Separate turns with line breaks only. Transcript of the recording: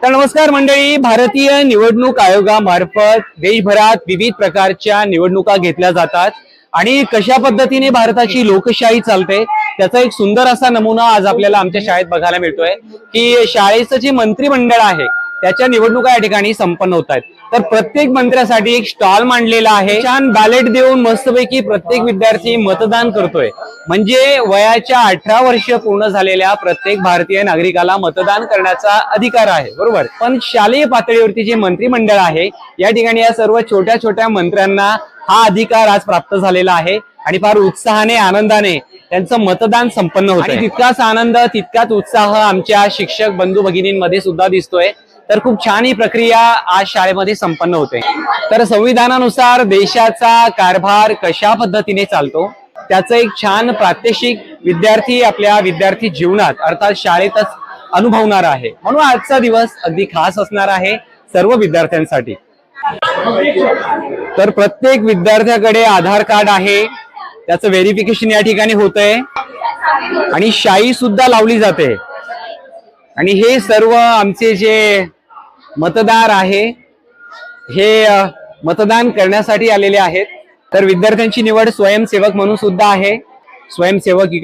तर नमस्कार मंडळी, भारतीय निवडणूक आयोगामार्फत देशभरात विविध प्रकारच्या निवडणुका घेतल्या जातात आणि कशा पद्धतीने भारताची लोकशाही चालते त्याचा एक सुंदर असा नमुना आज आपल्याला आमच्या शाळेत बघायला मिळतोय की शाळेचं जे मंत्रिमंडळ आहे त्याच्या निवडणुका या ठिकाणी संपन्न होत आहेत। तर प्रत्येक मंत्र्यासाठी एक स्टॉल मांडलेला आहे, छान बॅलेट देऊन मस्तपैकी प्रत्येक विद्यार्थी मतदान करतोय। म्हणजे वयाच्या 18 वर्ष पूर्ण झालेल्या प्रत्येक भारतीय नागरिकाला मतदान करण्याचा अधिकार आहे, बरोबर। पण शालेय पातळीवरती जे मंत्रिमंडळ आहे या ठिकाणी या सर्व छोट्या छोट्या मंत्र्यांना हा अधिकार आज प्राप्त झालेला आहे आणि फार उत्साहाने आनंदाने त्यांचं मतदान संपन्न होतं। तितकाच आनंद तितकाच उत्साह आमच्या शिक्षक बंधू भगिनींमध्ये सुद्धा दिसतोय। तर खूप छान ही प्रक्रिया आज शाळेमध्ये संपन्न होते। तर संविधानानुसार देशाचा कारभार कशा पद्धतीने चालतो त्याचं एक छान प्रात्यक्षिक विद्यार्थी आपल्या विद्यार्थी जीवनात अर्थात शाळेतच अनुभवणार आहे। म्हणून आजचा दिवस अगदी खास असणार आहे सर्व विद्यार्थ्यांसाठी। तर प्रत्येक विद्यार्थ्याकडे आधार कार्ड आहे, त्याचं व्हेरिफिकेशन या ठिकाणी होतंय आणि शाई सुद्धा लावली जाते। आणि हे सर्व आमचे जे मतदार आहे हे मतदान करण्यासाठी आलेले आहेत। तर विद्यार्थ्यांची निवड स्वयंसेवक म्हणून सुद्धा आहे। स्वयंसेवक इकडे